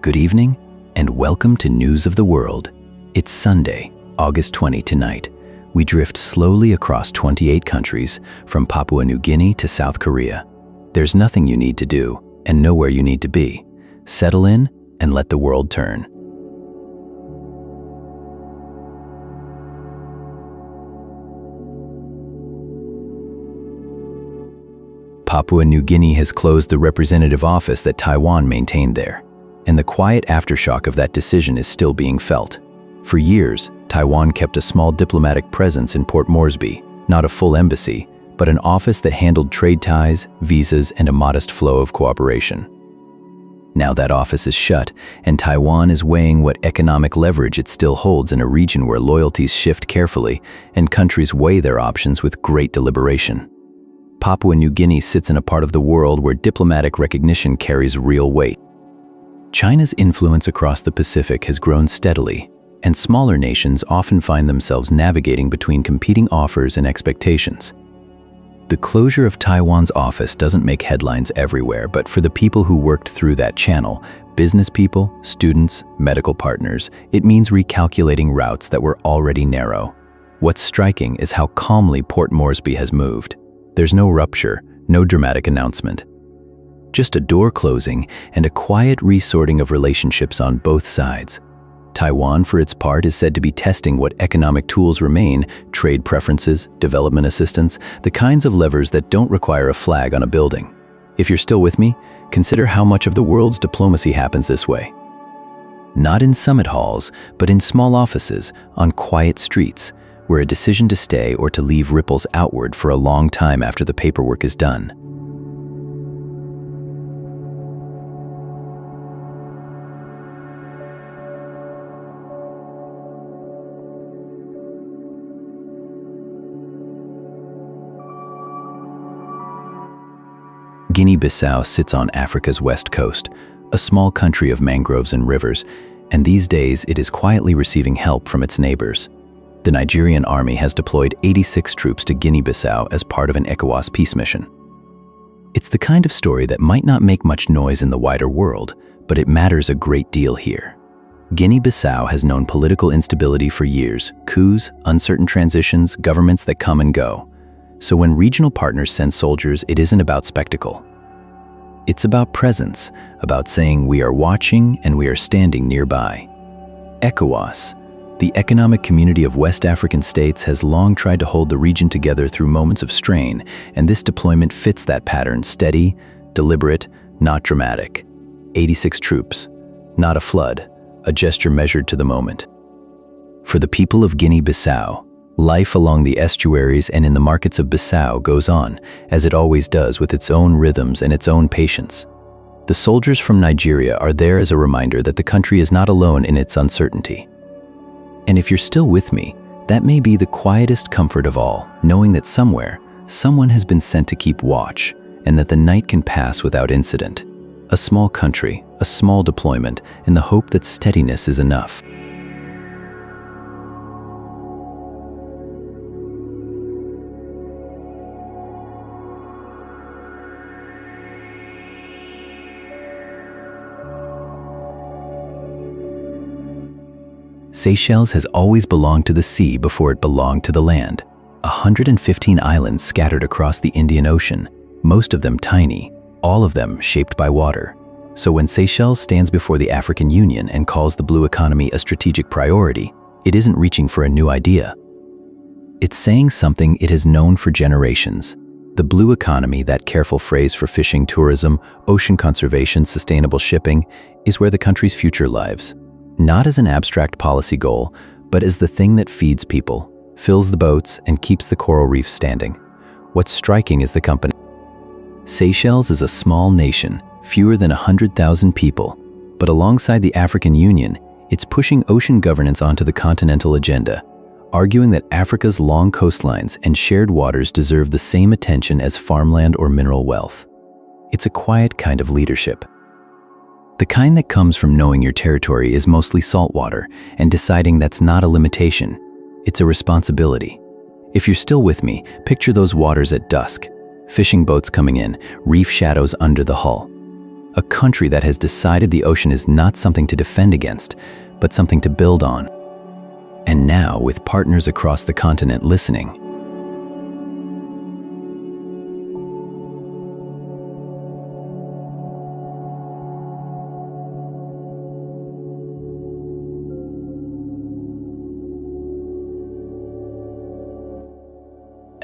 Good evening, and welcome to News of the World. It's Sunday, August 20 tonight. We drift slowly across 28 countries, from Papua New Guinea to South Korea. There's nothing you need to do, and nowhere you need to be. Settle in and let the world turn. Papua New Guinea has closed the representative office that Taiwan maintained there, and the quiet aftershock of that decision is still being felt. For years, Taiwan kept a small diplomatic presence in Port Moresby, not a full embassy, but an office that handled trade ties, visas, and a modest flow of cooperation. Now that office is shut, and Taiwan is weighing what economic leverage it still holds in a region where loyalties shift carefully and countries weigh their options with great deliberation. Papua New Guinea sits in a part of the world where diplomatic recognition carries real weight. China's influence across the Pacific has grown steadily, and smaller nations often find themselves navigating between competing offers and expectations. The closure of Taiwan's office doesn't make headlines everywhere, but for the people who worked through that channel, business people, students, medical partners, it means recalculating routes that were already narrow. What's striking is how calmly Port Moresby has moved. There's no rupture, no dramatic announcement. Just a door closing and a quiet resorting of relationships on both sides. Taiwan, for its part, is said to be testing what economic tools remain: trade preferences, development assistance, the kinds of levers that don't require a flag on a building. If you're still with me, consider how much of the world's diplomacy happens this way. Not in summit halls, but in small offices, on quiet streets, where a decision to stay or to leave ripples outward for a long time after the paperwork is done. Guinea-Bissau sits on Africa's west coast, a small country of mangroves and rivers, and these days it is quietly receiving help from its neighbors. The Nigerian army has deployed 86 troops to Guinea-Bissau as part of an ECOWAS peace mission. It's the kind of story that might not make much noise in the wider world, but it matters a great deal here. Guinea-Bissau has known political instability for years: coups, uncertain transitions, governments that come and go. So when regional partners send soldiers, it isn't about spectacle. It's about presence, about saying we are watching and we are standing nearby. ECOWAS, the Economic Community of West African States, has long tried to hold the region together through moments of strain, and this deployment fits that pattern: steady, deliberate, not dramatic. 86 troops, not a flood, a gesture measured to the moment. For the people of Guinea-Bissau, life along the estuaries and in the markets of Bissau goes on, as it always does, with its own rhythms and its own patience. The soldiers from Nigeria are there as a reminder that the country is not alone in its uncertainty. And if you're still with me, that may be the quietest comfort of all, knowing that somewhere, someone has been sent to keep watch, and that the night can pass without incident. A small country, a small deployment, in the hope that steadiness is enough. Seychelles has always belonged to the sea before it belonged to the land. 115 islands scattered across the Indian Ocean, most of them tiny, all of them shaped by water. So when Seychelles stands before the African Union and calls the blue economy a strategic priority, it isn't reaching for a new idea. It's saying something it has known for generations. The blue economy, that careful phrase for fishing, tourism, ocean conservation, sustainable shipping, is where the country's future lives. Not as an abstract policy goal, but as the thing that feeds people, fills the boats, and keeps the coral reefs standing. What's striking is the company. Seychelles is a small nation, fewer than 100,000 people, but alongside the African Union, it's pushing ocean governance onto the continental agenda, arguing that Africa's long coastlines and shared waters deserve the same attention as farmland or mineral wealth. It's a quiet kind of leadership. The kind that comes from knowing your territory is mostly saltwater and deciding that's not a limitation, it's a responsibility. If you're still with me, picture those waters at dusk, fishing boats coming in, reef shadows under the hull. a country that has decided the ocean is not something to defend against, but something to build on. And now, with partners across the continent listening,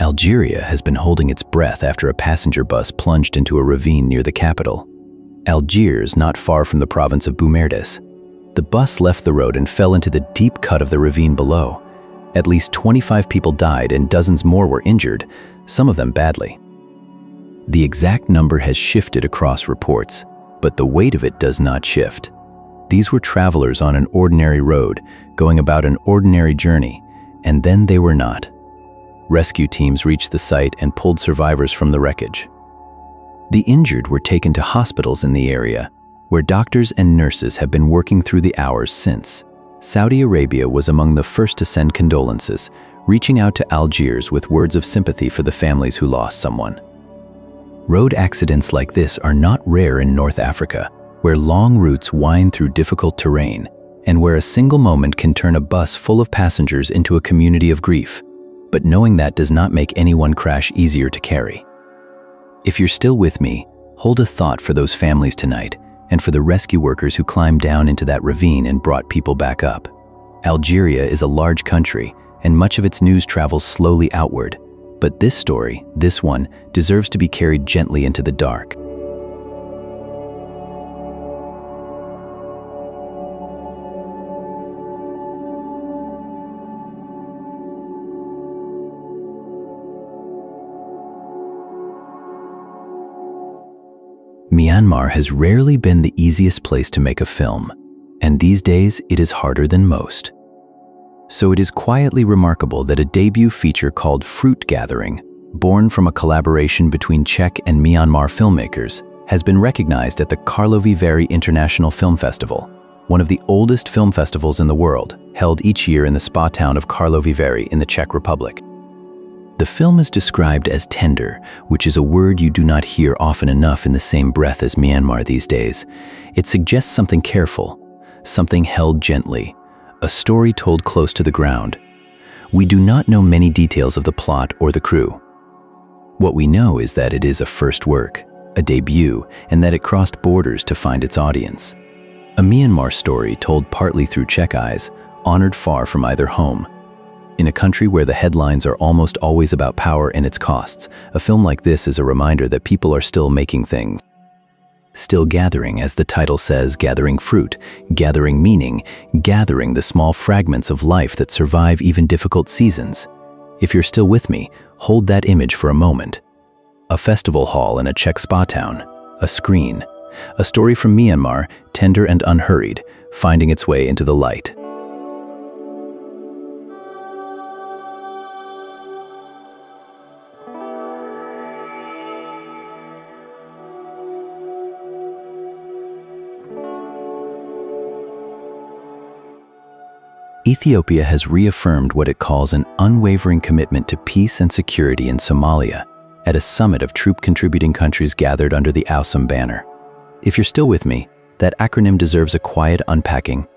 Algeria has been holding its breath after a passenger bus plunged into a ravine near the capital, Algiers, not far from the province of Boumerdès. The bus left the road and fell into the deep cut of the ravine below. At least 25 people died and dozens more were injured, some of them badly. The exact number has shifted across reports, but the weight of it does not shift. These were travelers on an ordinary road, going about an ordinary journey, and then they were not. Rescue teams reached the site and pulled survivors from the wreckage. The injured were taken to hospitals in the area, where doctors and nurses have been working through the hours since. Saudi Arabia was among the first to send condolences, reaching out to Algiers with words of sympathy for the families who lost someone. Road accidents like this are not rare in North Africa, where long routes wind through difficult terrain, and where a single moment can turn a bus full of passengers into a community of grief. But knowing that does not make any one crash easier to carry. If you're still with me, hold a thought for those families tonight, and for the rescue workers who climbed down into that ravine and brought people back up. Algeria is a large country, and much of its news travels slowly outward. But this story, this one, deserves to be carried gently into the dark. Myanmar has rarely been the easiest place to make a film, and these days it is harder than most. So it is quietly remarkable that a debut feature called Fruit Gathering, born from a collaboration between Czech and Myanmar filmmakers, has been recognized at the Karlovy Vary International Film Festival, one of the oldest film festivals in the world, held each year in the spa town of Karlovy Vary in the Czech Republic. The film is described as tender, which is a word you do not hear often enough in the same breath as Myanmar these days. It suggests something careful, something held gently, a story told close to the ground. We do not know many details of the plot or the crew. What we know is that it is a first work, a debut, and that it crossed borders to find its audience. A Myanmar story told partly through Czech eyes, honored far from either home. In a country where the headlines are almost always about power and its costs, a film like this is a reminder that people are still making things. Still gathering, as the title says, gathering fruit, gathering meaning, gathering the small fragments of life that survive even difficult seasons. If you're still with me, hold that image for a moment. A festival hall in a Czech spa town, a screen, a story from Myanmar, tender and unhurried, finding its way into the light. Ethiopia has reaffirmed what it calls an unwavering commitment to peace and security in Somalia at a summit of troop-contributing countries gathered under the AUSUM banner. If you're still with me, that acronym deserves a quiet unpacking.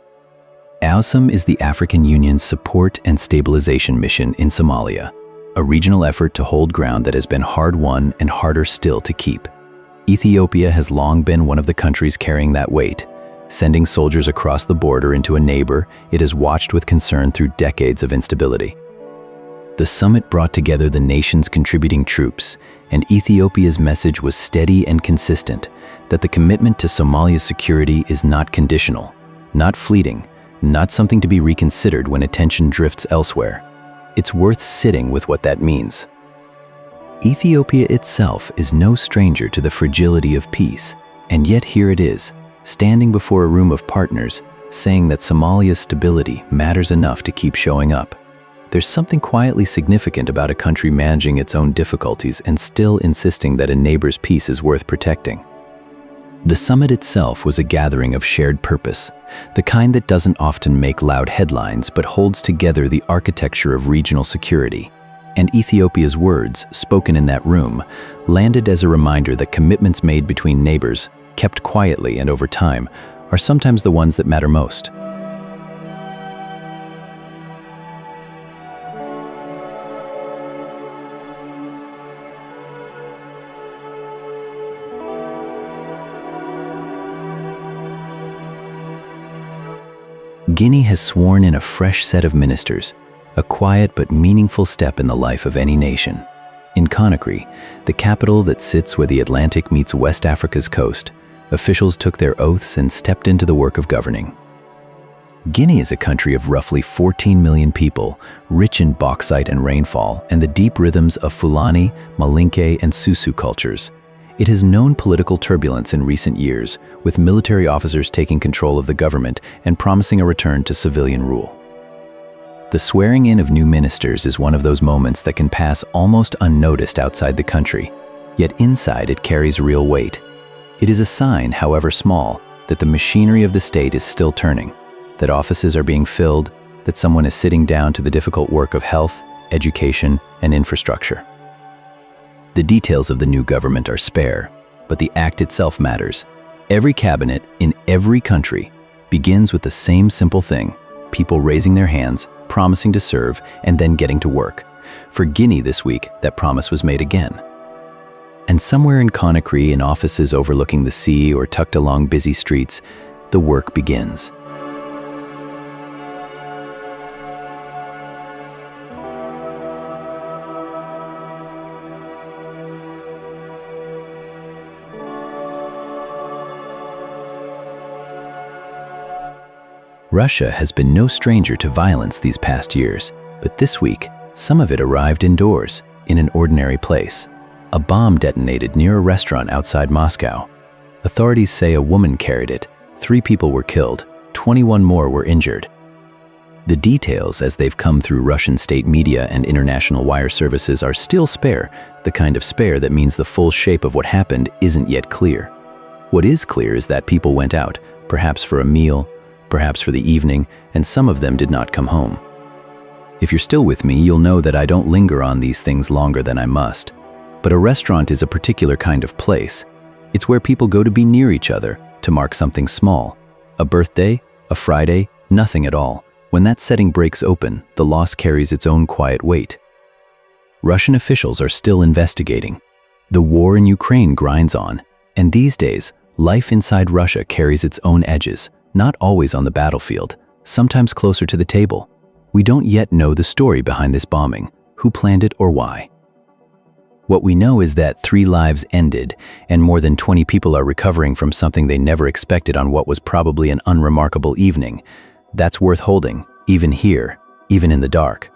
AUSUM is the African Union's support and stabilization mission in Somalia, a regional effort to hold ground that has been hard-won and harder still to keep. Ethiopia has long been one of the countries carrying that weight. Sending soldiers across the border into a neighbor it has watched with concern through decades of instability. The summit brought together the nation's contributing troops, and Ethiopia's message was steady and consistent, that the commitment to Somalia's security is not conditional, not fleeting, not something to be reconsidered when attention drifts elsewhere. It's worth sitting with what that means. Ethiopia itself is no stranger to the fragility of peace, and yet here it is, standing before a room of partners, saying that Somalia's stability matters enough to keep showing up. There's something quietly significant about a country managing its own difficulties and still insisting that a neighbor's peace is worth protecting. The summit itself was a gathering of shared purpose, the kind that doesn't often make loud headlines but holds together the architecture of regional security. And Ethiopia's words, spoken in that room, landed as a reminder that commitments made between neighbors kept quietly and over time, are sometimes the ones that matter most. Guinea has sworn in a fresh set of ministers, a quiet but meaningful step in the life of any nation. In Conakry, the capital that sits where the Atlantic meets West Africa's coast, officials took their oaths and stepped into the work of governing. Guinea is a country of roughly 14 million people, rich in bauxite and rainfall, and the deep rhythms of Fulani, Malinke, and Susu cultures. It has known political turbulence in recent years, with military officers taking control of the government and promising a return to civilian rule. The swearing in of new ministers is one of those moments that can pass almost unnoticed outside the country, yet inside it carries real weight. It is a sign, however small, that the machinery of the state is still turning, that offices are being filled, that someone is sitting down to the difficult work of health, education, and infrastructure. The details of the new government are spare, but the act itself matters. Every cabinet in every country begins with the same simple thing: people raising their hands, promising to serve, and then getting to work. For Guinea this week, that promise was made again. And somewhere in Conakry, in offices overlooking the sea or tucked along busy streets, the work begins. Russia has been no stranger to violence these past years, but this week, some of it arrived indoors, in an ordinary place. A bomb detonated near a restaurant outside Moscow. Authorities say a woman carried it. 3 people were killed, 21 more were injured. The details, as they've come through Russian state media and international wire services, are still spare, the kind of spare that means the full shape of what happened isn't yet clear. What is clear is that people went out, perhaps for a meal, perhaps for the evening, and some of them did not come home. If you're still with me, you'll know that I don't linger on these things longer than I must. But a restaurant is a particular kind of place. It's where people go to be near each other, to mark something small. A birthday, a Friday, nothing at all. When that setting breaks open, the loss carries its own quiet weight. Russian officials are still investigating. The war in Ukraine grinds on, and these days, life inside Russia carries its own edges. Not always on the battlefield, sometimes closer to the table. We don't yet know the story behind this bombing, who planned it or why. What we know is that 3 lives ended, and more than 20 people are recovering from something they never expected on what was probably an unremarkable evening. That's worth holding, even here, even in the dark.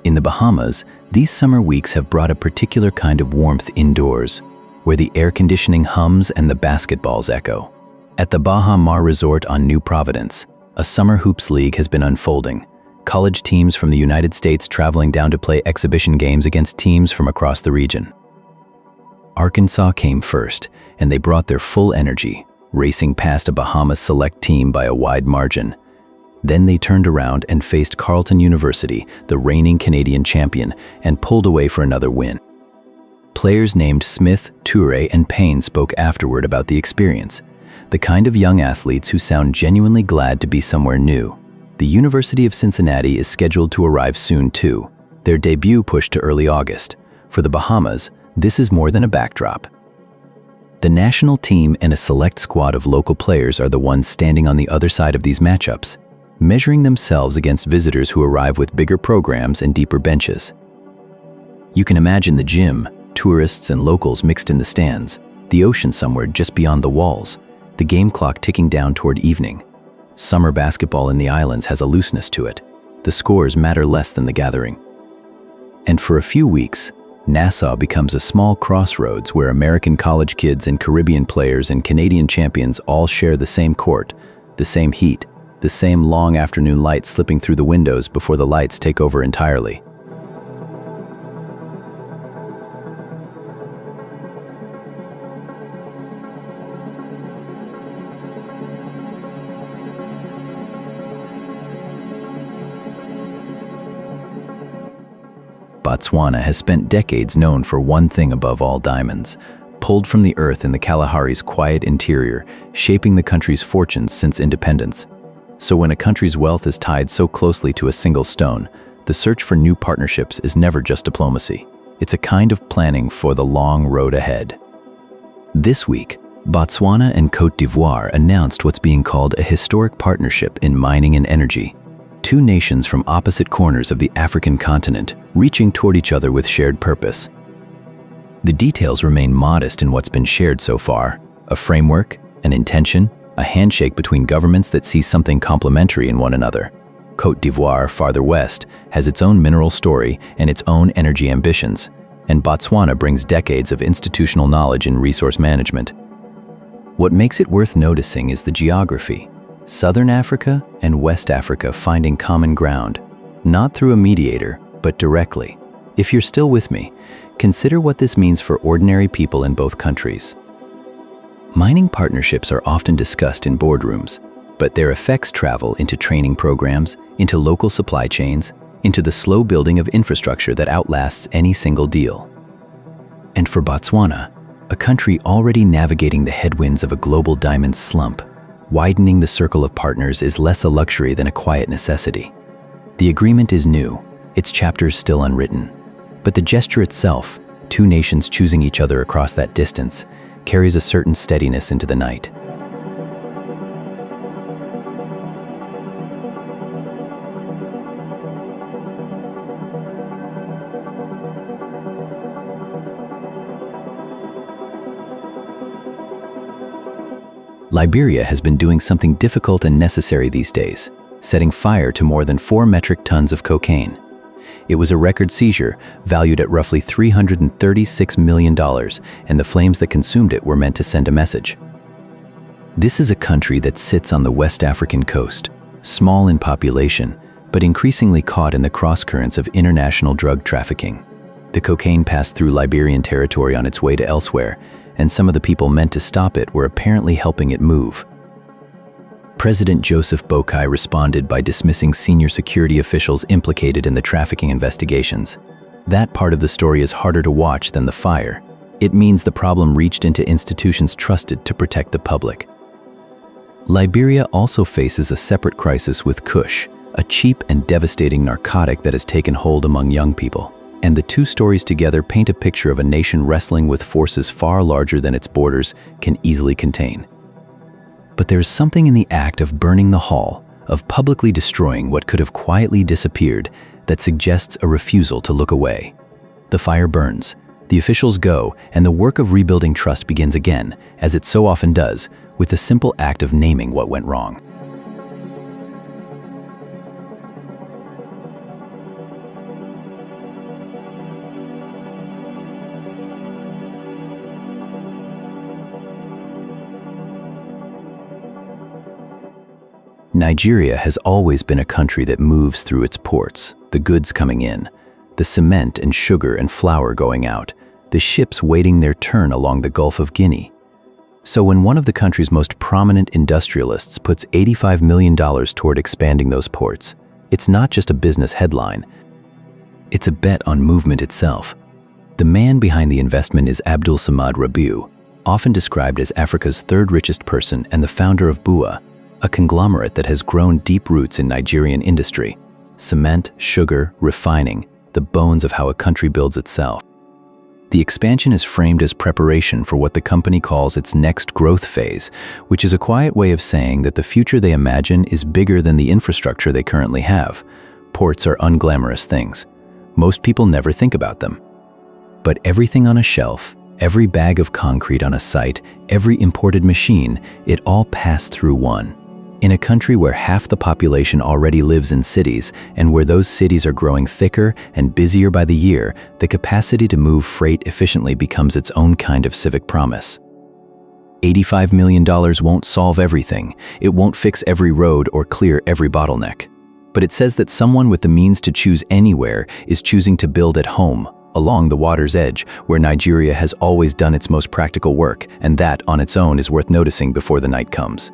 In the Bahamas, these summer weeks have brought a particular kind of warmth indoors, where the air conditioning hums and the basketballs echo. At the Baha Mar Resort on New Providence, a summer hoops league has been unfolding. College teams from the United States traveling down to play exhibition games against teams from across the region. Arkansas came first, and they brought their full energy, racing past a Bahamas select team by a wide margin. Then they turned around and faced Carleton University, the reigning Canadian champion, and pulled away for another win. Players named Smith, Toure, and Payne spoke afterward about the experience, the kind of young athletes who sound genuinely glad to be somewhere new. The University of Cincinnati is scheduled to arrive soon too, their debut pushed to early August. For the Bahamas, this is more than a backdrop. The national team and a select squad of local players are the ones standing on the other side of these matchups, measuring themselves against visitors who arrive with bigger programs and deeper benches. You can imagine the gym, tourists and locals mixed in the stands, the ocean somewhere just beyond the walls, the game clock ticking down toward evening. Summer basketball in the islands has a looseness to it. The scores matter less than the gathering. And for a few weeks, Nassau becomes a small crossroads where American college kids and Caribbean players and Canadian champions all share the same court, the same heat, the same long afternoon light slipping through the windows before the lights take over entirely. Botswana has spent decades known for one thing above all: diamonds, pulled from the earth in the Kalahari's quiet interior, shaping the country's fortunes since independence. So when a country's wealth is tied so closely to a single stone, the search for new partnerships is never just diplomacy. It's a kind of planning for the long road ahead. This week, Botswana and Côte d'Ivoire announced what's being called a historic partnership in mining and energy. Two nations from opposite corners of the African continent, reaching toward each other with shared purpose. The details remain modest in what's been shared so far: a framework, an intention, a handshake between governments that see something complementary in one another. Côte d'Ivoire, farther west, has its own mineral story and its own energy ambitions, and Botswana brings decades of institutional knowledge in resource management. What makes it worth noticing is the geography: Southern Africa and West Africa finding common ground, not through a mediator, but directly. If you're still with me, consider what this means for ordinary people in both countries. Mining partnerships are often discussed in boardrooms, but their effects travel into training programs, into local supply chains, into the slow building of infrastructure that outlasts any single deal. And for Botswana, a country already navigating the headwinds of a global diamond slump, widening the circle of partners is less a luxury than a quiet necessity. The agreement is new, its chapters still unwritten, but the gesture itself, two nations choosing each other across that distance, carries a certain steadiness into the night. Liberia has been doing something difficult and necessary these days, setting fire to more than 4 metric tons of cocaine. It was a record seizure, valued at roughly $336 million, and the flames that consumed it were meant to send a message. This is a country that sits on the West African coast, small in population, but increasingly caught in the crosscurrents of international drug trafficking. The cocaine passed through Liberian territory on its way to elsewhere, and some of the people meant to stop it were apparently helping it move. President Joseph Boakai responded by dismissing senior security officials implicated in the trafficking investigations. That part of the story is harder to watch than the fire. It means the problem reached into institutions trusted to protect the public. Liberia also faces a separate crisis with Kush, a cheap and devastating narcotic that has taken hold among young people. And the two stories together paint a picture of a nation wrestling with forces far larger than its borders can easily contain. But there's something in the act of burning the hall, of publicly destroying what could have quietly disappeared, that suggests a refusal to look away. The fire burns, the officials go, and the work of rebuilding trust begins again, as it so often does, with the simple act of naming what went wrong. Nigeria has always been a country that moves through its ports, the goods coming in, the cement and sugar and flour going out, the ships waiting their turn along the Gulf of Guinea. So when one of the country's most prominent industrialists puts $85 million toward expanding those ports, it's not just a business headline, it's a bet on movement itself. The man behind the investment is Abdul Samad Rabiu, often described as Africa's third richest person and the founder of BUA, a conglomerate that has grown deep roots in Nigerian industry. Cement, sugar, refining, the bones of how a country builds itself. The expansion is framed as preparation for what the company calls its next growth phase, which is a quiet way of saying that the future they imagine is bigger than the infrastructure they currently have. Ports are unglamorous things. Most people never think about them. But everything on a shelf, every bag of concrete on a site, every imported machine, it all passed through one. In a country where half the population already lives in cities, and where those cities are growing thicker and busier by the year, the capacity to move freight efficiently becomes its own kind of civic promise. $85 million won't solve everything. It won't fix every road or clear every bottleneck. But it says that someone with the means to choose anywhere is choosing to build at home, along the water's edge, where Nigeria has always done its most practical work, and that, on its own, is worth noticing before the night comes.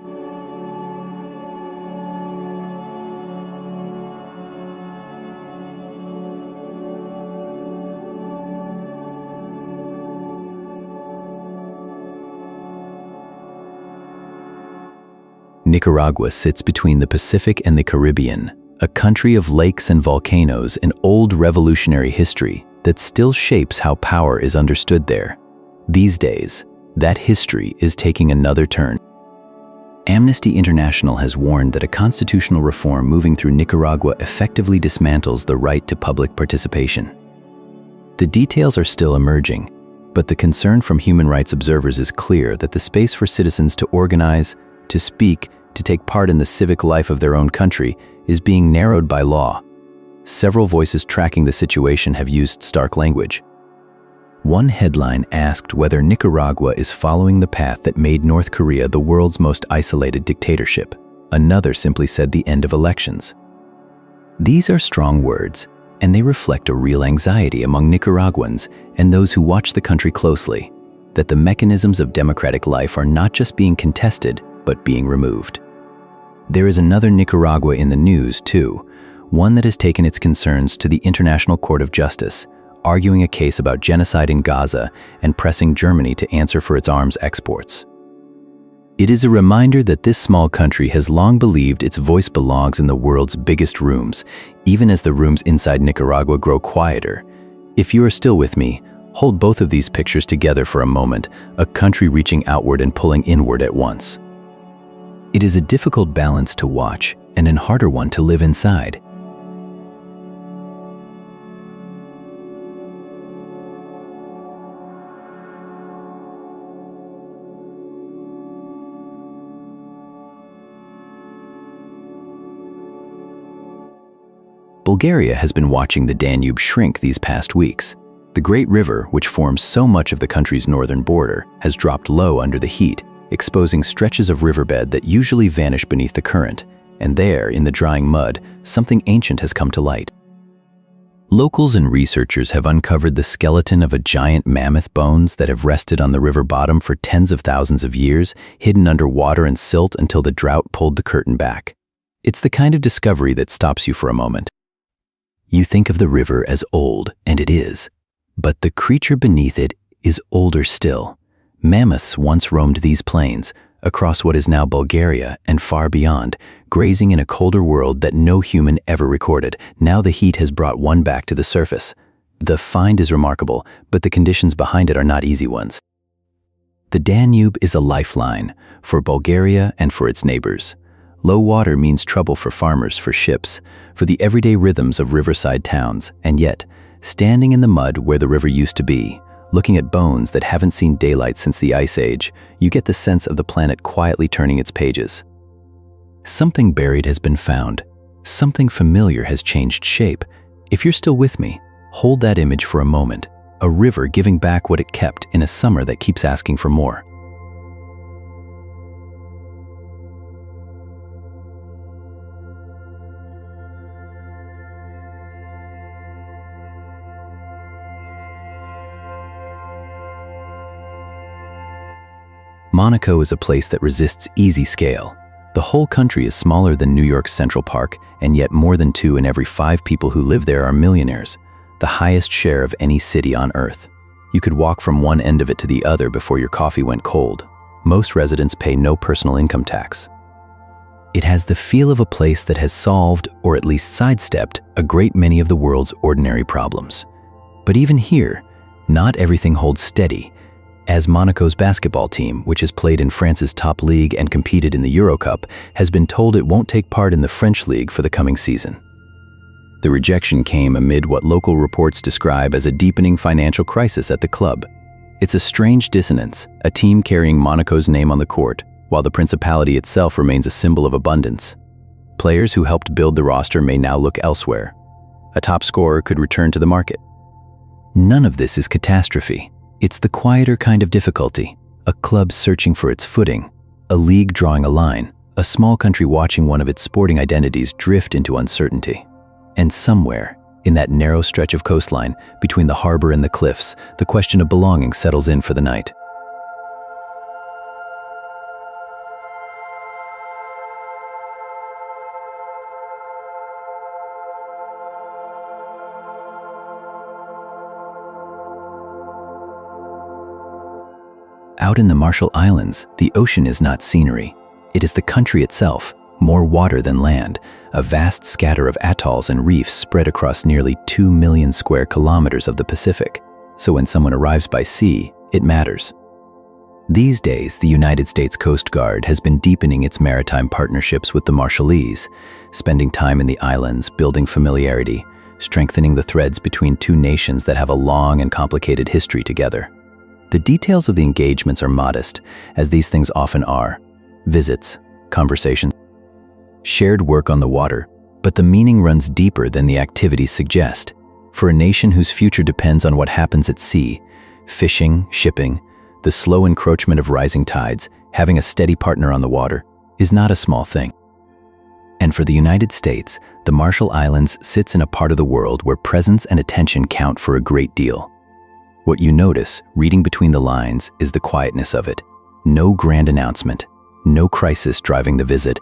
Nicaragua sits between the Pacific and the Caribbean, a country of lakes and volcanoes and old revolutionary history that still shapes how power is understood there. These days, that history is taking another turn. Amnesty International has warned that a constitutional reform moving through Nicaragua effectively dismantles the right to public participation. The details are still emerging, but the concern from human rights observers is clear that the space for citizens to organize, to speak, to take part in the civic life of their own country is being narrowed by law. Several voices tracking the situation have used stark language. One headline asked whether Nicaragua is following the path that made North Korea the world's most isolated dictatorship. Another simply said the end of elections. These are strong words, and they reflect a real anxiety among Nicaraguans and those who watch the country closely, that the mechanisms of democratic life are not just being contested, but being removed. There is another Nicaragua in the news, too, one that has taken its concerns to the International Court of Justice, arguing a case about genocide in Gaza and pressing Germany to answer for its arms exports. It is a reminder that this small country has long believed its voice belongs in the world's biggest rooms, even as the rooms inside Nicaragua grow quieter. If you are still with me, hold both of these pictures together for a moment, a country reaching outward and pulling inward at once. It is a difficult balance to watch and a harder one to live inside. Bulgaria has been watching the Danube shrink these past weeks. The great river, which forms so much of the country's northern border, has dropped low under the heat, exposing stretches of riverbed that usually vanish beneath the current, and there, in the drying mud, something ancient has come to light. Locals and researchers have uncovered the skeleton of a giant mammoth bones that have rested on the river bottom for tens of thousands of years, hidden under water and silt until the drought pulled the curtain back. It's the kind of discovery that stops you for a moment. You think of the river as old, and it is, but the creature beneath it is older still. Mammoths once roamed these plains, across what is now Bulgaria and far beyond, grazing in a colder world that no human ever recorded. Now the heat has brought one back to the surface. The find is remarkable, but the conditions behind it are not easy ones. The Danube is a lifeline for Bulgaria and for its neighbors. Low water means trouble for farmers, for ships, for the everyday rhythms of riverside towns, and yet, standing in the mud where the river used to be, looking at bones that haven't seen daylight since the Ice Age, you get the sense of the planet quietly turning its pages. Something buried has been found. Something familiar has changed shape. If you're still with me, hold that image for a moment, a river giving back what it kept in a summer that keeps asking for more. Monaco is a place that resists easy scale. The whole country is smaller than New York's Central Park, and yet more than 2 in every 5 people who live there are millionaires, the highest share of any city on Earth. You could walk from one end of it to the other before your coffee went cold. Most residents pay no personal income tax. It has the feel of a place that has solved, or at least sidestepped, a great many of the world's ordinary problems. But even here, not everything holds steady, as Monaco's basketball team, which has played in France's top league and competed in the Euro Cup, has been told it won't take part in the French league for the coming season. The rejection came amid what local reports describe as a deepening financial crisis at the club. It's a strange dissonance, a team carrying Monaco's name on the court, while the principality itself remains a symbol of abundance. Players who helped build the roster may now look elsewhere. A top scorer could return to the market. None of this is catastrophe. It's the quieter kind of difficulty, a club searching for its footing, a league drawing a line, a small country watching one of its sporting identities drift into uncertainty. And somewhere, in that narrow stretch of coastline, between the harbor and the cliffs, the question of belonging settles in for the night. Out in the Marshall Islands, the ocean is not scenery. It is the country itself, more water than land, a vast scatter of atolls and reefs spread across nearly 2 million square kilometers of the Pacific. So when someone arrives by sea, it matters. These days, the United States Coast Guard has been deepening its maritime partnerships with the Marshallese, spending time in the islands, building familiarity, strengthening the threads between two nations that have a long and complicated history together. The details of the engagements are modest, as these things often are: visits, conversations, shared work on the water, but the meaning runs deeper than the activities suggest. For a nation whose future depends on what happens at sea, fishing, shipping, the slow encroachment of rising tides, having a steady partner on the water, is not a small thing. And for the United States, the Marshall Islands sits in a part of the world where presence and attention count for a great deal. What you notice, reading between the lines, is the quietness of it. No grand announcement, no crisis driving the visit.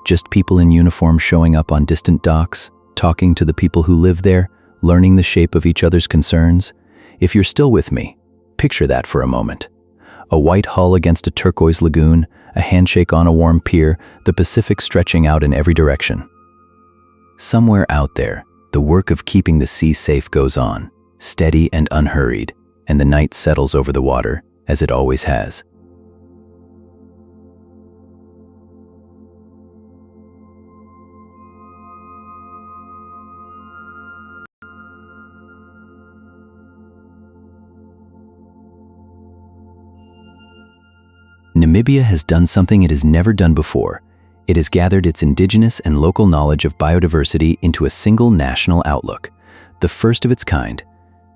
Just people in uniform showing up on distant docks, talking to the people who live there, learning the shape of each other's concerns. If you're still with me, picture that for a moment. A white hull against a turquoise lagoon, a handshake on a warm pier, the Pacific stretching out in every direction. Somewhere out there, the work of keeping the sea safe goes on, steady and unhurried, and the night settles over the water, as it always has. Namibia has done something it has never done before. It has gathered its indigenous and local knowledge of biodiversity into a single national outlook, the first of its kind.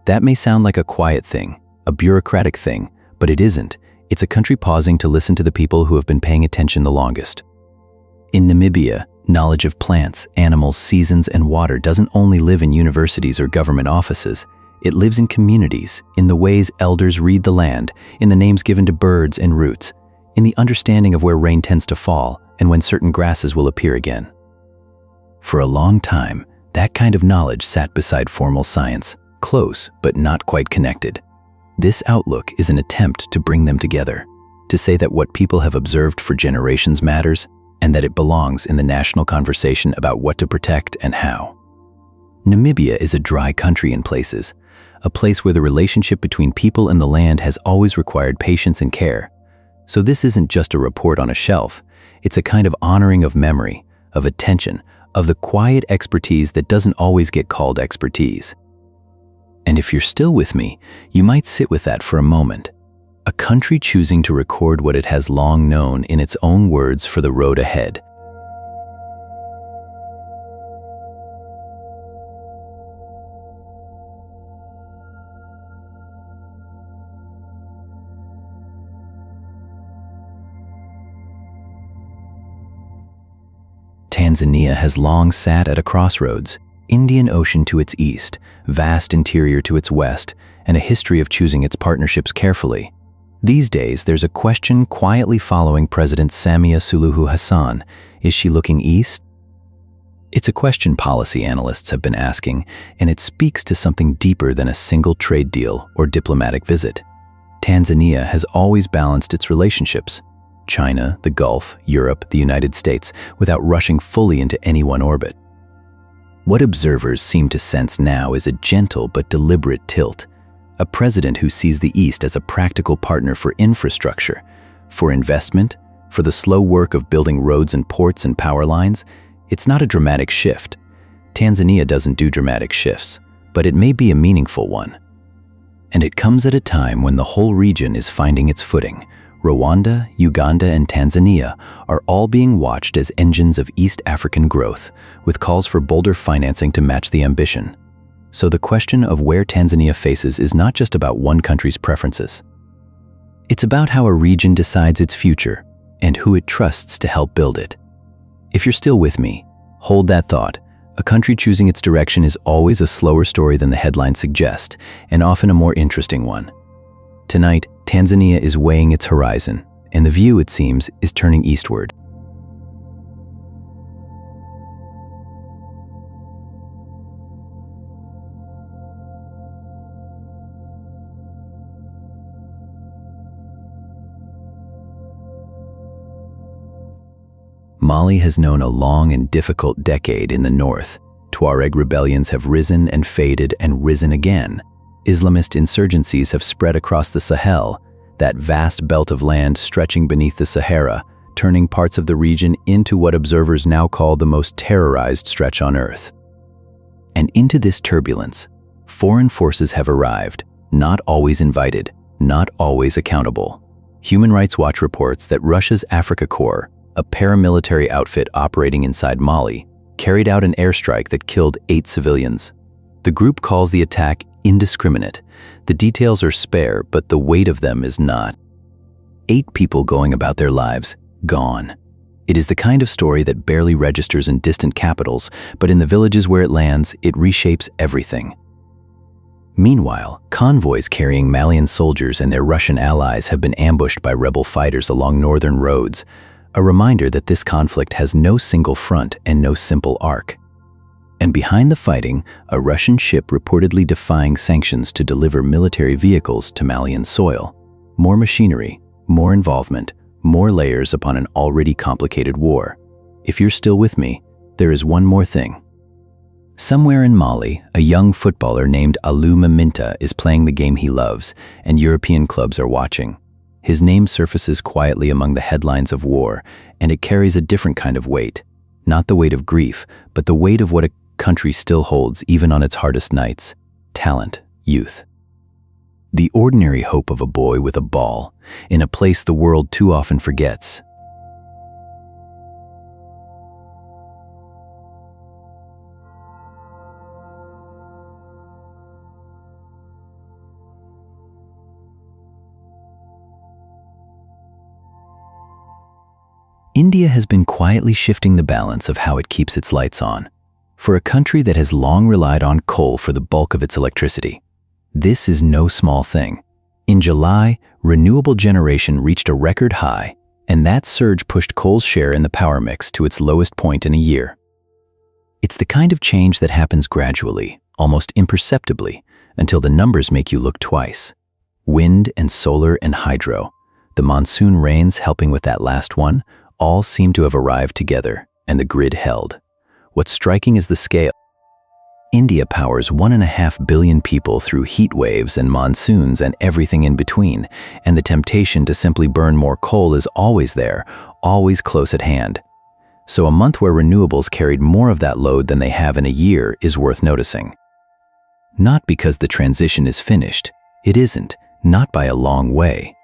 That may sound like a quiet thing, a bureaucratic thing, but it isn't. It's a country pausing to listen to the people who have been paying attention the longest. In Namibia, knowledge of plants, animals, seasons, and water doesn't only live in universities or government offices. It lives in communities, in the ways elders read the land, in the names given to birds and roots, in the understanding of where rain tends to fall and when certain grasses will appear again. For a long time, that kind of knowledge sat beside formal science, close but not quite connected. This outlook is an attempt to bring them together, to say that what people have observed for generations matters, and that it belongs in the national conversation about what to protect and how. Namibia is a dry country in places, a place where the relationship between people and the land has always required patience and care. So this isn't just a report on a shelf, it's a kind of honoring of memory, of attention, of the quiet expertise that doesn't always get called expertise. And if you're still with me, you might sit with that for a moment. A country choosing to record what it has long known in its own words for the road ahead. Tanzania has long sat at a crossroads, Indian Ocean to its east, vast interior to its west, and a history of choosing its partnerships carefully. These days, there's a question quietly following President Samia Suluhu Hassan. Is she looking east? It's a question policy analysts have been asking, and it speaks to something deeper than a single trade deal or diplomatic visit. Tanzania has always balanced its relationships, China, the Gulf, Europe, the United States, without rushing fully into any one orbit. What observers seem to sense now is a gentle but deliberate tilt, a president who sees the East as a practical partner for infrastructure, for investment, for the slow work of building roads and ports and power lines. It's not a dramatic shift. Tanzania doesn't do dramatic shifts, but it may be a meaningful one. And it comes at a time when the whole region is finding its footing. Rwanda, Uganda, and Tanzania are all being watched as engines of East African growth, with calls for bolder financing to match the ambition. So the question of where Tanzania faces is not just about one country's preferences. It's about how a region decides its future and who it trusts to help build it. If you're still with me, hold that thought. A country choosing its direction is always a slower story than the headlines suggest, and often a more interesting one. Tonight, Tanzania is weighing its horizon, and the view, it seems, is turning eastward. Mali has known a long and difficult decade in the north. Tuareg rebellions have risen and faded and risen again. Islamist insurgencies have spread across the Sahel, that vast belt of land stretching beneath the Sahara, turning parts of the region into what observers now call the most terrorized stretch on Earth. And into this turbulence, foreign forces have arrived, not always invited, not always accountable. Human Rights Watch reports that Russia's Africa Corps, a paramilitary outfit operating inside Mali, carried out an airstrike that killed 8 civilians. The group calls the attack indiscriminate. The details are spare, but the weight of them is not. 8 people going about their lives, gone. It is the kind of story that barely registers in distant capitals, but in the villages where it lands, it reshapes everything. Meanwhile, convoys carrying Malian soldiers and their Russian allies have been ambushed by rebel fighters along northern roads, a reminder that this conflict has no single front and no simple arc. And behind the fighting, a Russian ship reportedly defying sanctions to deliver military vehicles to Malian soil. More machinery, more involvement, more layers upon an already complicated war. If you're still with me, there is one more thing. Somewhere in Mali, a young footballer named Alou Maminta is playing the game he loves, and European clubs are watching. His name surfaces quietly among the headlines of war, and it carries a different kind of weight. Not the weight of grief, but the weight of what a country still holds even on its hardest nights: talent, youth. The ordinary hope of a boy with a ball, in a place the world too often forgets. India has been quietly shifting the balance of how it keeps its lights on. For a country that has long relied on coal for the bulk of its electricity, this is no small thing. In July, renewable generation reached a record high, and that surge pushed coal's share in the power mix to its lowest point in a year. It's the kind of change that happens gradually, almost imperceptibly, until the numbers make you look twice. Wind and solar and hydro, the monsoon rains helping with that last one, all seem to have arrived together, and the grid held. What's striking is the scale. India powers 1.5 billion people through heat waves and monsoons and everything in between, and the temptation to simply burn more coal is always there, always close at hand. So a month where renewables carried more of that load than they have in a year is worth noticing. Not because the transition is finished. It isn't, not by a long way.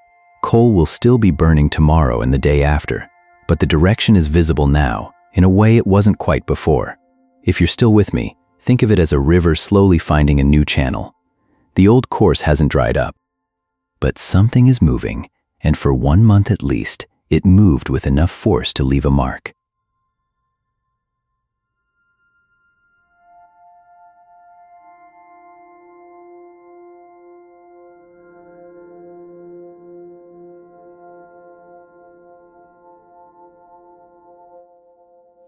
Coal will still be burning tomorrow and the day after, but the direction is visible now, in a way it wasn't quite before. If you're still with me, think of it as a river slowly finding a new channel. The old course hasn't dried up, but something is moving, and for 1 month at least, it moved with enough force to leave a mark.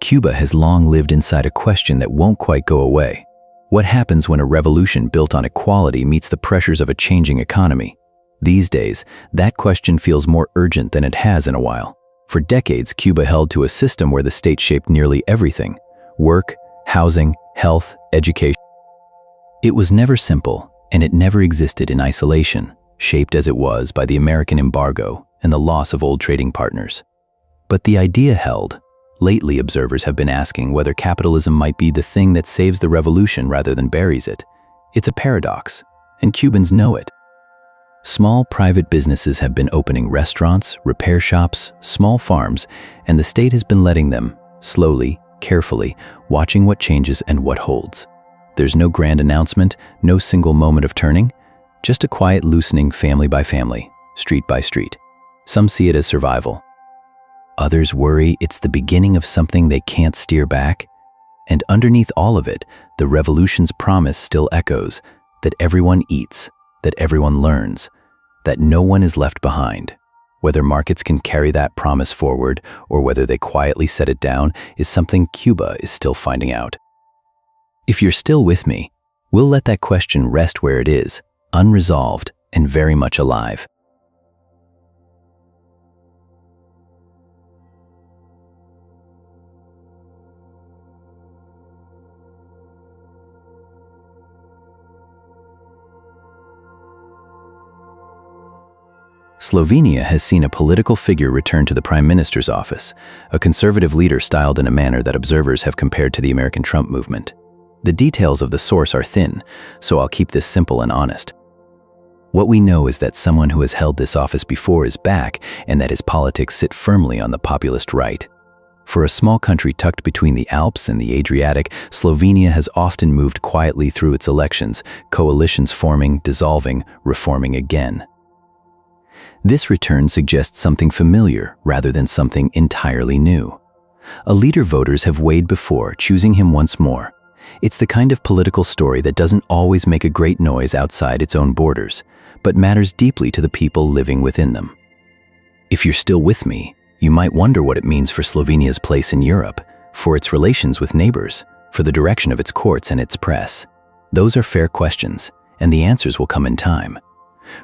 Cuba has long lived inside a question that won't quite go away. What happens when a revolution built on equality meets the pressures of a changing economy? These days, that question feels more urgent than it has in a while. For decades, Cuba held to a system where the state shaped nearly everything: work, housing, health, education. It was never simple, and it never existed in isolation, shaped as it was by the American embargo and the loss of old trading partners. But the idea held. Lately, observers have been asking whether capitalism might be the thing that saves the revolution rather than buries it. It's a paradox, and Cubans know it. Small private businesses have been opening restaurants, repair shops, small farms, and the state has been letting them, slowly, carefully, watching what changes and what holds. There's no grand announcement, no single moment of turning, just a quiet loosening family by family, street by street. Some see it as survival. Others worry it's the beginning of something they can't steer back. And underneath all of it, the revolution's promise still echoes, that everyone eats, that everyone learns, that no one is left behind. Whether markets can carry that promise forward or whether they quietly set it down is something Cuba is still finding out. If you're still with me, we'll let that question rest where it is, unresolved and very much alive. Slovenia has seen a political figure return to the Prime Minister's office, a conservative leader styled in a manner that observers have compared to the American Trump movement. The details of the source are thin, so I'll keep this simple and honest. What we know is that someone who has held this office before is back, and that his politics sit firmly on the populist right. For a small country tucked between the Alps and the Adriatic, Slovenia has often moved quietly through its elections, coalitions forming, dissolving, reforming again. This return suggests something familiar rather than something entirely new. A leader voters have weighed before, choosing him once more. It's the kind of political story that doesn't always make a great noise outside its own borders, but matters deeply to the people living within them. If you're still with me, you might wonder what it means for Slovenia's place in Europe, for its relations with neighbors, for the direction of its courts and its press. Those are fair questions, and the answers will come in time.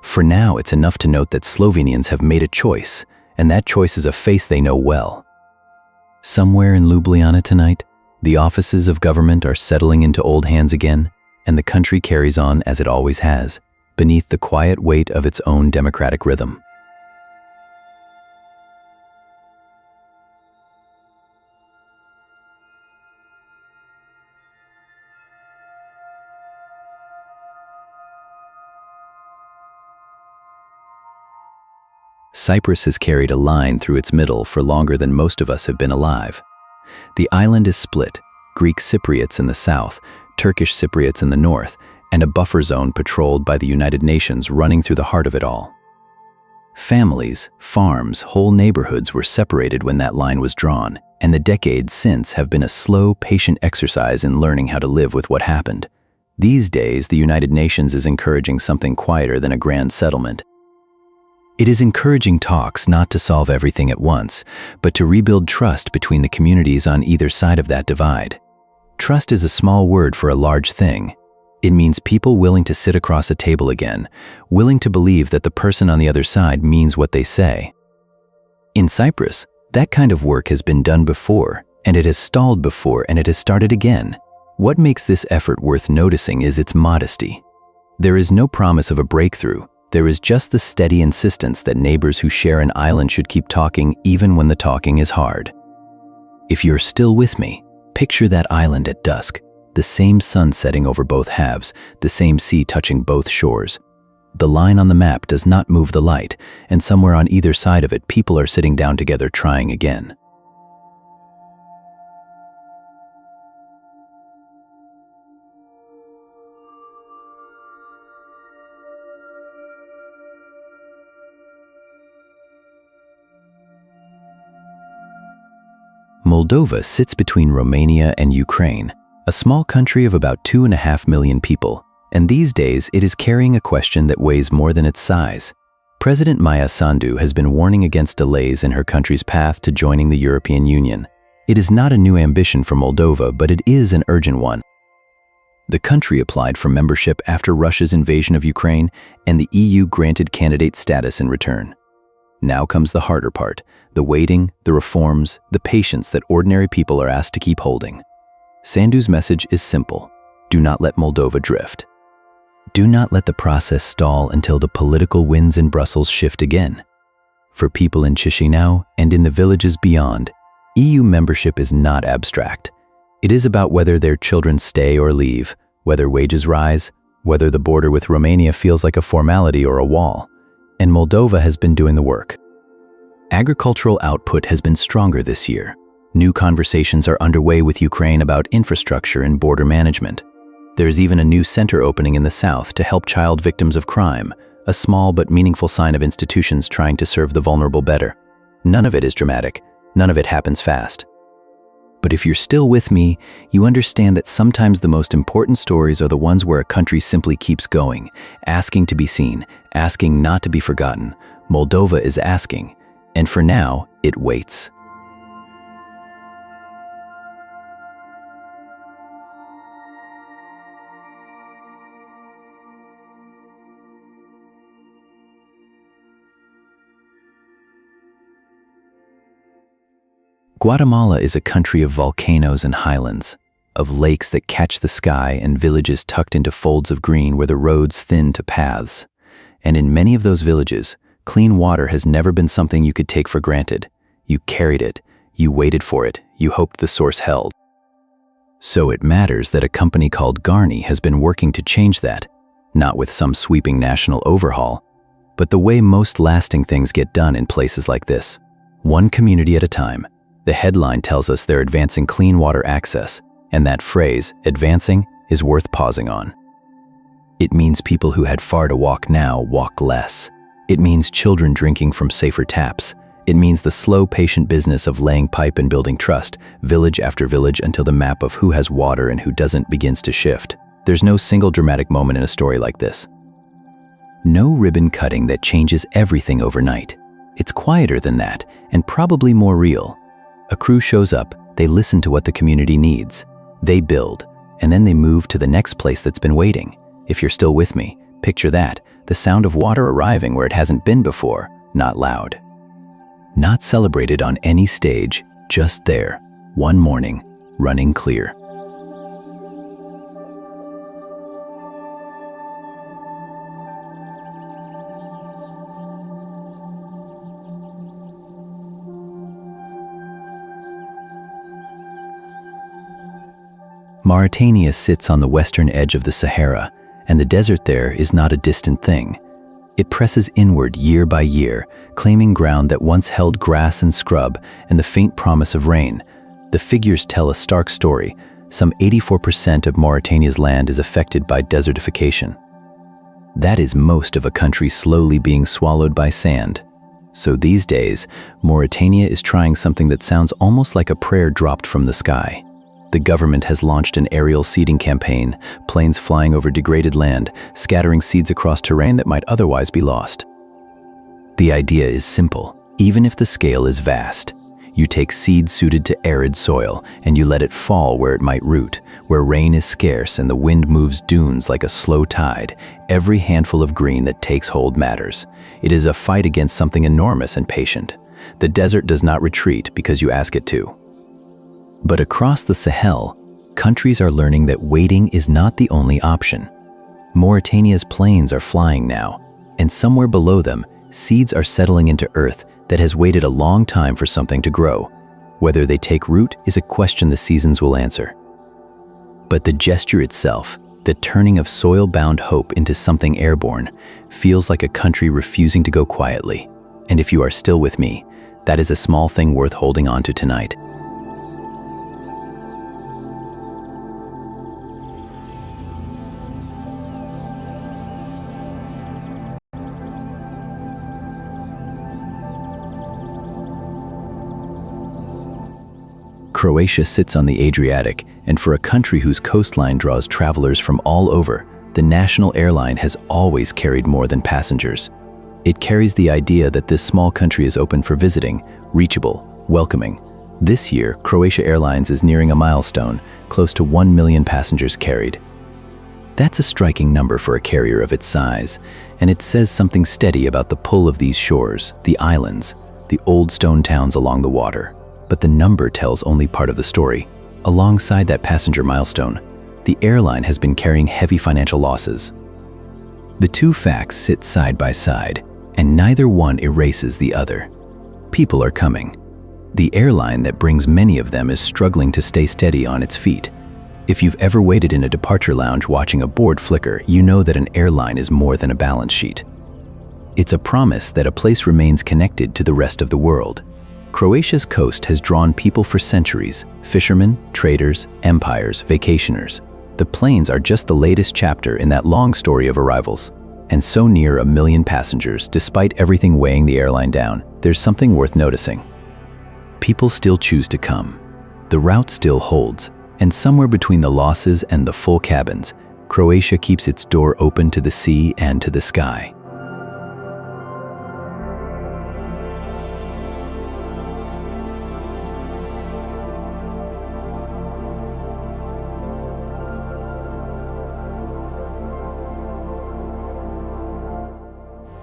For now, it's enough to note that Slovenians have made a choice, and that choice is a face they know well. Somewhere in Ljubljana tonight, the offices of government are settling into old hands again, and the country carries on as it always has, beneath the quiet weight of its own democratic rhythm. Cyprus has carried a line through its middle for longer than most of us have been alive. The island is split, Greek Cypriots in the south, Turkish Cypriots in the north, and a buffer zone patrolled by the United Nations running through the heart of it all. Families, farms, whole neighborhoods were separated when that line was drawn, and the decades since have been a slow, patient exercise in learning how to live with what happened. These days, the United Nations is encouraging something quieter than a grand settlement. It is encouraging talks not to solve everything at once, but to rebuild trust between the communities on either side of that divide. Trust is a small word for a large thing. It means people willing to sit across a table again, willing to believe that the person on the other side means what they say. In Cyprus, that kind of work has been done before, and it has stalled before, and it has started again. What makes this effort worth noticing is its modesty. There is no promise of a breakthrough. There is just the steady insistence that neighbors who share an island should keep talking even when the talking is hard. If you're still with me, picture that island at dusk, the same sun setting over both halves, the same sea touching both shores. The line on the map does not move the light, and somewhere on either side of it, people are sitting down together trying again. Moldova sits between Romania and Ukraine, a small country of about 2.5 million people, and these days it is carrying a question that weighs more than its size. President Maia Sandu has been warning against delays in her country's path to joining the European Union. It is not a new ambition for Moldova, but it is an urgent one. The country applied for membership after Russia's invasion of Ukraine, and the EU granted candidate status in return. Now comes the harder part, the waiting, the reforms, the patience that ordinary people are asked to keep holding. Sandu's message is simple: do not let Moldova drift. Do not let the process stall until the political winds in Brussels shift again. For people in Chisinau and in the villages beyond, EU membership is not abstract. It is about whether their children stay or leave, whether wages rise, whether the border with Romania feels like a formality or a wall. And Moldova has been doing the work. Agricultural output has been stronger this year. New conversations are underway with Ukraine about infrastructure and border management. There's even a new center opening in the south to help child victims of crime, a small but meaningful sign of institutions trying to serve the vulnerable better. None of it is dramatic. None of it happens fast. But if you're still with me, you understand that sometimes the most important stories are the ones where a country simply keeps going, asking to be seen, asking not to be forgotten. Moldova is asking, and for now, it waits. Guatemala is a country of volcanoes and highlands, of lakes that catch the sky and villages tucked into folds of green where the roads thin to paths. And in many of those villages, Clean water has never been something you could take for granted. You carried it, you waited for it, you hoped the source held. So it matters that a company called Garni has been working to change that, not with some sweeping national overhaul, but the way most lasting things get done in places like this. One community at a time. The headline tells us they're advancing clean water access, and that phrase, advancing, is worth pausing on. It means people who had far to walk now walk less. It means children drinking from safer taps. It means the slow, patient business of laying pipe and building trust, village after village, until the map of who has water and who doesn't begins to shift. There's no single dramatic moment in a story like this. No ribbon cutting that changes everything overnight. It's quieter than that, and probably more real. A crew shows up, they listen to what the community needs. They build, and then they move to the next place that's been waiting. If you're still with me, picture that, the sound of water arriving where it hasn't been before, not loud. Not celebrated on any stage, just there, one morning, running clear. Mauritania sits on the western edge of the Sahara, and the desert there is not a distant thing. It presses inward year by year, claiming ground that once held grass and scrub and the faint promise of rain. The figures tell a stark story. Some 84% of Mauritania's land is affected by desertification. That is most of a country slowly being swallowed by sand. So these days, Mauritania is trying something that sounds almost like a prayer dropped from the sky. The government has launched an aerial seeding campaign, planes flying over degraded land, scattering seeds across terrain that might otherwise be lost. The idea is simple, even if the scale is vast. You take seed suited to arid soil, and you let it fall where it might root, where rain is scarce and the wind moves dunes like a slow tide. Every handful of green that takes hold matters. It is a fight against something enormous and patient. The desert does not retreat because you ask it to. But across the Sahel, countries are learning that waiting is not the only option. Mauritania's plains are flying now, and somewhere below them, seeds are settling into earth that has waited a long time for something to grow. Whether they take root is a question the seasons will answer. But the gesture itself, the turning of soil-bound hope into something airborne, feels like a country refusing to go quietly. And if you are still with me, that is a small thing worth holding on to tonight. Croatia sits on the Adriatic, and for a country whose coastline draws travelers from all over, the national airline has always carried more than passengers. It carries the idea that this small country is open for visiting, reachable, welcoming. This year, Croatia Airlines is nearing a milestone, close to 1 million passengers carried. That's a striking number for a carrier of its size, and it says something steady about the pull of these shores, the islands, the old stone towns along the water. But the number tells only part of the story. Alongside that passenger milestone, the airline has been carrying heavy financial losses. The two facts sit side by side, and neither one erases the other. People are coming. The airline that brings many of them is struggling to stay steady on its feet. If you've ever waited in a departure lounge watching a board flicker, you know that an airline is more than a balance sheet. It's a promise that a place remains connected to the rest of the world. Croatia's coast has drawn people for centuries: fishermen, traders, empires, vacationers. The plains are just the latest chapter in that long story of arrivals. And so near 1 million passengers, despite everything weighing the airline down, there's something worth noticing. People still choose to come. The route still holds, and somewhere between the losses and the full cabins, Croatia keeps its door open to the sea and to the sky.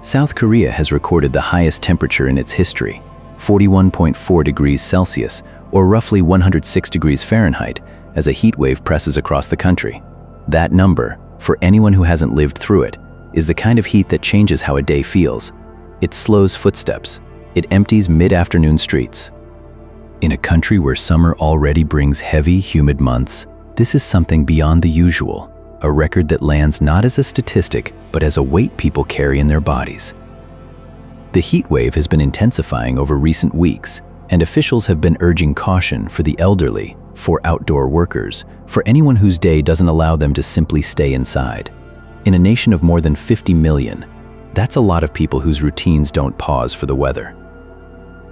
South Korea has recorded the highest temperature in its history, 41.4 degrees Celsius, or roughly 106 degrees Fahrenheit, as a heat wave presses across the country. That number, for anyone who hasn't lived through it, is the kind of heat that changes how a day feels. It slows footsteps. It empties mid-afternoon streets. In a country where summer already brings heavy, humid months, this is something beyond the usual, a record that lands not as a statistic, but as a weight people carry in their bodies. The heat wave has been intensifying over recent weeks, and officials have been urging caution for the elderly, for outdoor workers, for anyone whose day doesn't allow them to simply stay inside. In a nation of more than 50 million, that's a lot of people whose routines don't pause for the weather.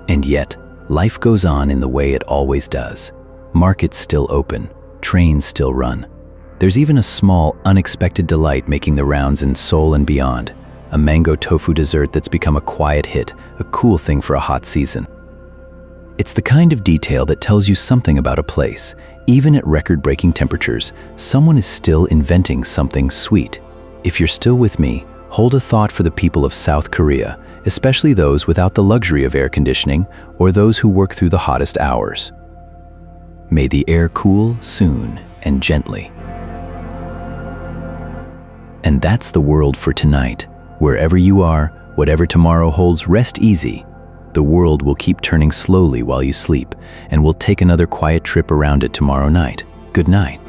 And yet, life goes on in the way it always does. Markets still open, trains still run. There's even a small, unexpected delight making the rounds in Seoul and beyond, a mango tofu dessert that's become a quiet hit, a cool thing for a hot season. It's the kind of detail that tells you something about a place. Even at record-breaking temperatures, someone is still inventing something sweet. If you're still with me, hold a thought for the people of South Korea, especially those without the luxury of air conditioning or those who work through the hottest hours. May the air cool soon and gently. And that's the world for tonight. Wherever you are, whatever tomorrow holds, rest easy. The world will keep turning slowly while you sleep, and we'll take another quiet trip around it tomorrow night. Good night.